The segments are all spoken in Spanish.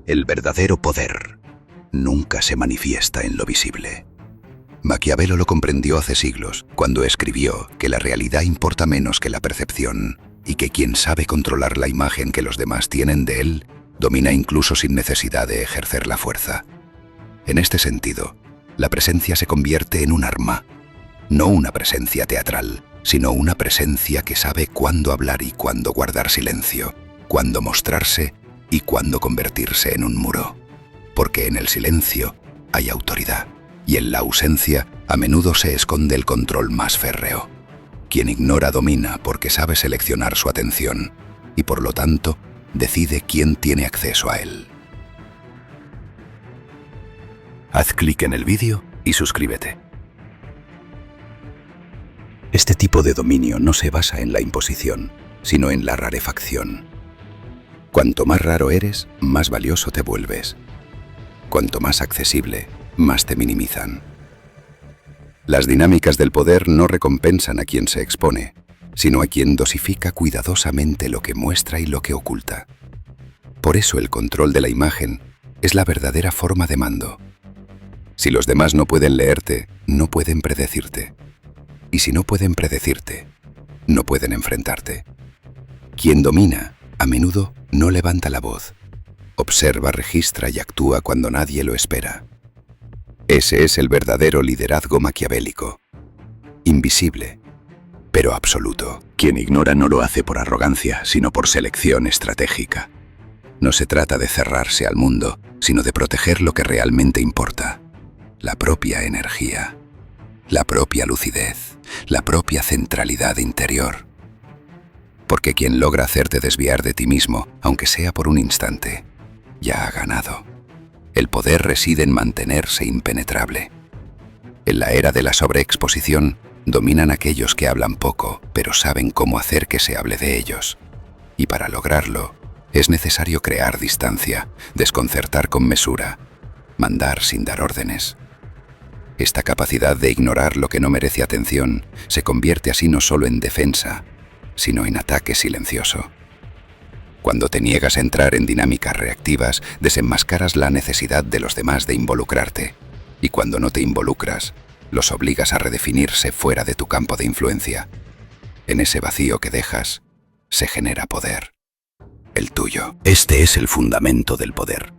El verdadero poder nunca se manifiesta en lo visible. Maquiavelo lo comprendió hace siglos, cuando escribió que la realidad importa menos que la percepción y que quien sabe controlar la imagen que los demás tienen de él, domina incluso sin necesidad de ejercer la fuerza. En este sentido, la presencia se convierte en un arma, no una presencia teatral, sino una presencia que sabe cuándo hablar y cuándo guardar silencio, cuándo mostrarse y cuándo convertirse en un muro. Porque en el silencio hay autoridad, y en la ausencia a menudo se esconde el control más férreo. Quien ignora domina porque sabe seleccionar su atención, y por lo tanto decide quién tiene acceso a él. Haz clic en el vídeo y suscríbete. Este tipo de dominio no se basa en la imposición, sino en la rarefacción. Cuanto más raro eres, más valioso te vuelves. Cuanto más accesible, más te minimizan. Las dinámicas del poder no recompensan a quien se expone, sino a quien dosifica cuidadosamente lo que muestra y lo que oculta. Por eso el control de la imagen es la verdadera forma de mando. Si los demás no pueden leerte, no pueden predecirte. Y si no pueden predecirte, no pueden enfrentarte. Quien domina, a menudo, no levanta la voz. Observa, registra y actúa cuando nadie lo espera. Ese es el verdadero liderazgo maquiavélico. Invisible, pero absoluto. Quien ignora no lo hace por arrogancia, sino por selección estratégica. No se trata de cerrarse al mundo, sino de proteger lo que realmente importa. La propia energía, la propia lucidez, la propia centralidad interior. Porque quien logra hacerte desviar de ti mismo, aunque sea por un instante, ya ha ganado. El poder reside en mantenerse impenetrable. En la era de la sobreexposición, dominan aquellos que hablan poco, pero saben cómo hacer que se hable de ellos. Y para lograrlo, es necesario crear distancia, desconcertar con mesura, mandar sin dar órdenes. Esta capacidad de ignorar lo que no merece atención se convierte así no solo en defensa, sino en ataque silencioso. Cuando te niegas a entrar en dinámicas reactivas, desenmascaras la necesidad de los demás de involucrarte. Y cuando no te involucras, los obligas a redefinirse fuera de tu campo de influencia. En ese vacío que dejas, se genera poder. El tuyo. Este es el fundamento del poder.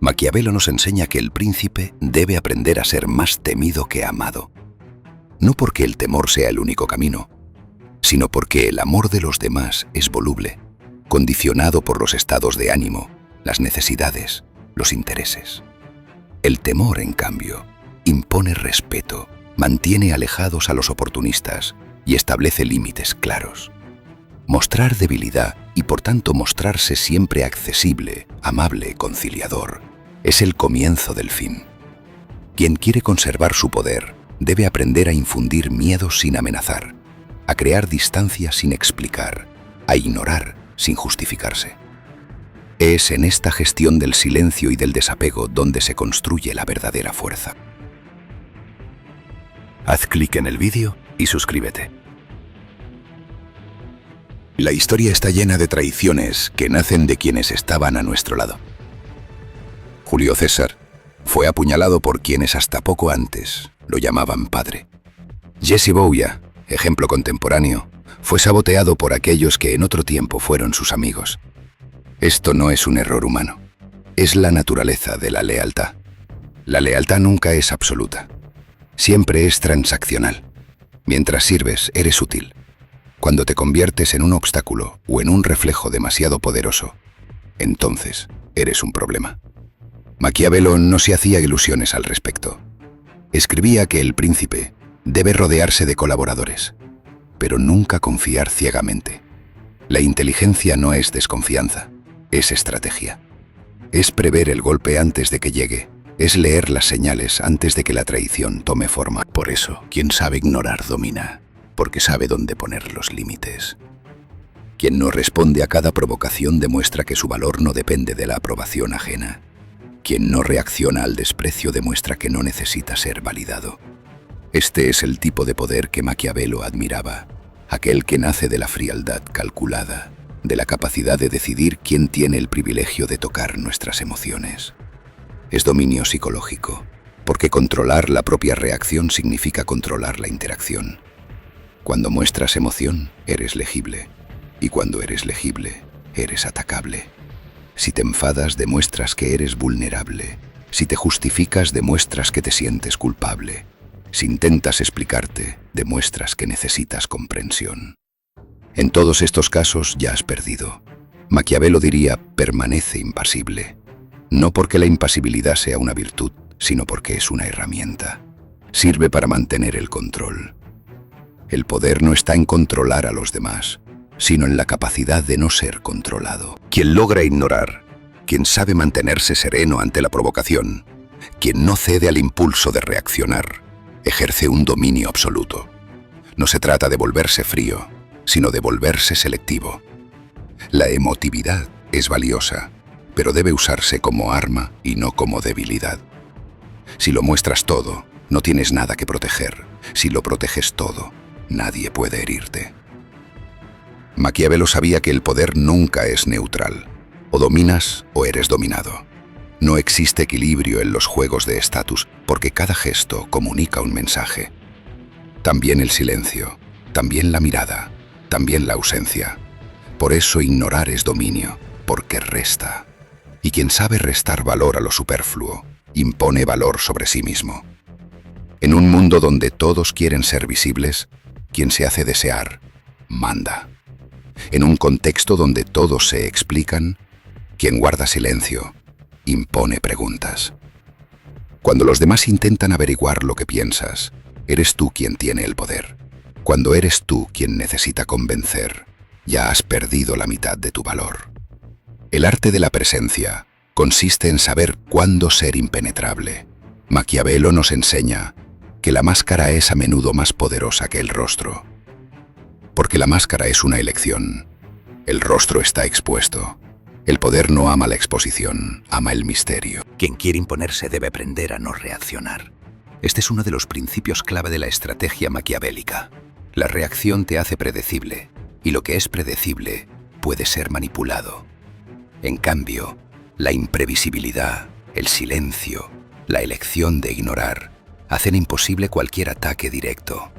Maquiavelo nos enseña que el príncipe debe aprender a ser más temido que amado. No porque el temor sea el único camino, sino porque el amor de los demás es voluble, condicionado por los estados de ánimo, las necesidades, los intereses. El temor, en cambio, impone respeto, mantiene alejados a los oportunistas y establece límites claros. Mostrar debilidad y por tanto mostrarse siempre accesible, amable, conciliador, es el comienzo del fin. Quien quiere conservar su poder debe aprender a infundir miedo sin amenazar, a crear distancia sin explicar, a ignorar sin justificarse. Es en esta gestión del silencio y del desapego donde se construye la verdadera fuerza. Haz clic en el vídeo y suscríbete. La historia está llena de traiciones que nacen de quienes estaban a nuestro lado. Julio César fue apuñalado por quienes hasta poco antes lo llamaban padre. Jesse Bouya, ejemplo contemporáneo, fue saboteado por aquellos que en otro tiempo fueron sus amigos. Esto no es un error humano, es la naturaleza de la lealtad. La lealtad nunca es absoluta, siempre es transaccional. Mientras sirves, eres útil. Cuando te conviertes en un obstáculo o en un reflejo demasiado poderoso, entonces eres un problema. Maquiavelo no se hacía ilusiones al respecto. Escribía que el príncipe debe rodearse de colaboradores, pero nunca confiar ciegamente. La inteligencia no es desconfianza, es estrategia. Es prever el golpe antes de que llegue, es leer las señales antes de que la traición tome forma. Por eso, quien sabe ignorar domina, porque sabe dónde poner los límites. Quien no responde a cada provocación demuestra que su valor no depende de la aprobación ajena. Quien no reacciona al desprecio demuestra que no necesita ser validado. Este es el tipo de poder que Maquiavelo admiraba, aquel que nace de la frialdad calculada, de la capacidad de decidir quién tiene el privilegio de tocar nuestras emociones. Es dominio psicológico, porque controlar la propia reacción significa controlar la interacción. Cuando muestras emoción, eres legible, y cuando eres legible, eres atacable. Si te enfadas, demuestras que eres vulnerable. Si te justificas, demuestras que te sientes culpable. Si intentas explicarte, demuestras que necesitas comprensión. En todos estos casos ya has perdido. Maquiavelo diría, permanece impasible. No porque la impasibilidad sea una virtud, sino porque es una herramienta. Sirve para mantener el control. El poder no está en controlar a los demás, sino en la capacidad de no ser controlado. Quien logra ignorar, quien sabe mantenerse sereno ante la provocación, quien no cede al impulso de reaccionar, ejerce un dominio absoluto. No se trata de volverse frío, sino de volverse selectivo. La emotividad es valiosa, pero debe usarse como arma y no como debilidad. Si lo muestras todo, no tienes nada que proteger. Si lo proteges todo, nadie puede herirte. Maquiavelo sabía que el poder nunca es neutral. O dominas o eres dominado. No existe equilibrio en los juegos de estatus, porque cada gesto comunica un mensaje. También el silencio, también la mirada, también la ausencia. Por eso ignorar es dominio, porque resta. Y quien sabe restar valor a lo superfluo, impone valor sobre sí mismo. En un mundo donde todos quieren ser visibles, quien se hace desear, manda. En un contexto donde todos se explican, quien guarda silencio, impone preguntas. Cuando los demás intentan averiguar lo que piensas, eres tú quien tiene el poder. Cuando eres tú quien necesita convencer, ya has perdido la mitad de tu valor. El arte de la presencia consiste en saber cuándo ser impenetrable. Maquiavelo nos enseña que la máscara es a menudo más poderosa que el rostro. Porque la máscara es una elección. El rostro está expuesto. El poder no ama la exposición, ama el misterio. Quien quiere imponerse debe aprender a no reaccionar. Este es uno de los principios clave de la estrategia maquiavélica. La reacción te hace predecible, y lo que es predecible puede ser manipulado. En cambio, la imprevisibilidad, el silencio, la elección de ignorar, hacen imposible cualquier ataque directo.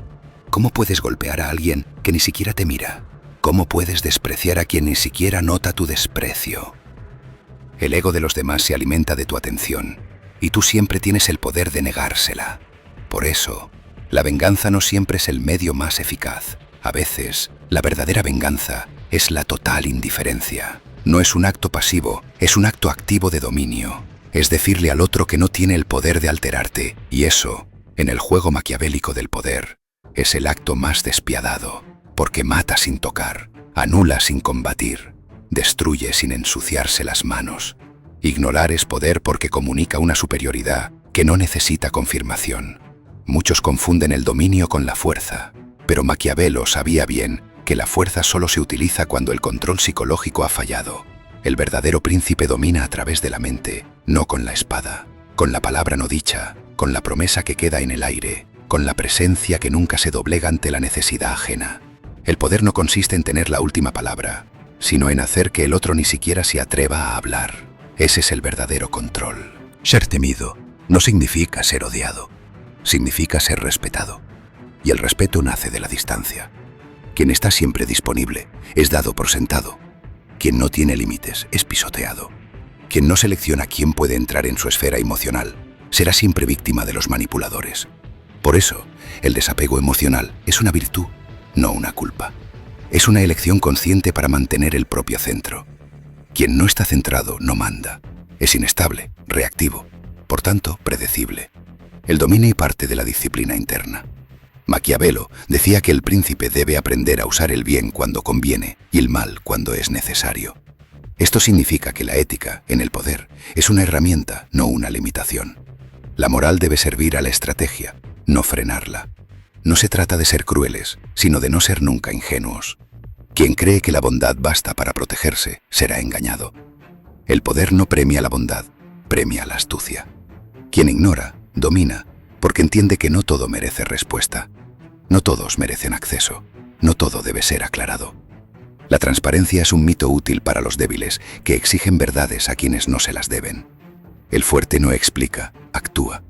¿Cómo puedes golpear a alguien que ni siquiera te mira? ¿Cómo puedes despreciar a quien ni siquiera nota tu desprecio? El ego de los demás se alimenta de tu atención, y tú siempre tienes el poder de negársela. Por eso, la venganza no siempre es el medio más eficaz. A veces, la verdadera venganza es la total indiferencia. No es un acto pasivo, es un acto activo de dominio. Es decirle al otro que no tiene el poder de alterarte, y eso, en el juego maquiavélico del poder, es el acto más despiadado, porque mata sin tocar, anula sin combatir, destruye sin ensuciarse las manos. Ignorar es poder porque comunica una superioridad que no necesita confirmación. Muchos confunden el dominio con la fuerza, pero Maquiavelo sabía bien que la fuerza solo se utiliza cuando el control psicológico ha fallado. El verdadero príncipe domina a través de la mente, no con la espada, con la palabra no dicha, con la promesa que queda en el aire, con la presencia que nunca se doblega ante la necesidad ajena. El poder no consiste en tener la última palabra, sino en hacer que el otro ni siquiera se atreva a hablar. Ese es el verdadero control. Ser temido no significa ser odiado, significa ser respetado. Y el respeto nace de la distancia. Quien está siempre disponible es dado por sentado. Quien no tiene límites es pisoteado. Quien no selecciona quién puede entrar en su esfera emocional será siempre víctima de los manipuladores. Por eso, el desapego emocional es una virtud, no una culpa. Es una elección consciente para mantener el propio centro. Quien no está centrado no manda. Es inestable, reactivo, por tanto, predecible. El dominio y parte de la disciplina interna. Maquiavelo decía que el príncipe debe aprender a usar el bien cuando conviene y el mal cuando es necesario. Esto significa que la ética, en el poder, es una herramienta, no una limitación. La moral debe servir a la estrategia, no frenarla. No se trata de ser crueles, sino de no ser nunca ingenuos. Quien cree que la bondad basta para protegerse, será engañado. El poder no premia la bondad, premia la astucia. Quien ignora, domina, porque entiende que no todo merece respuesta. No todos merecen acceso, no todo debe ser aclarado. La transparencia es un mito útil para los débiles, que exigen verdades a quienes no se las deben. El fuerte no explica, actúa,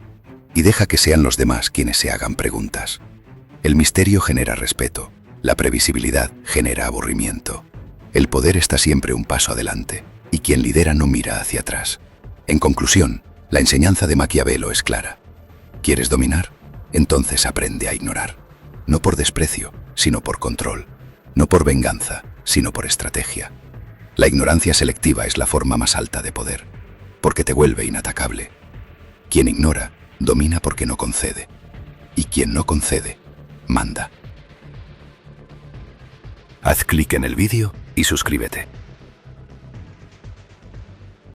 y deja que sean los demás quienes se hagan preguntas. El misterio genera respeto, la previsibilidad genera aburrimiento. El poder está siempre un paso adelante, y quien lidera no mira hacia atrás. En conclusión, la enseñanza de Maquiavelo es clara. ¿Quieres dominar? Entonces aprende a ignorar. No por desprecio, sino por control. No por venganza, sino por estrategia. La ignorancia selectiva es la forma más alta de poder, porque te vuelve inatacable. Quien ignora, domina porque no concede. Y quien no concede, manda. Haz clic en el vídeo y suscríbete.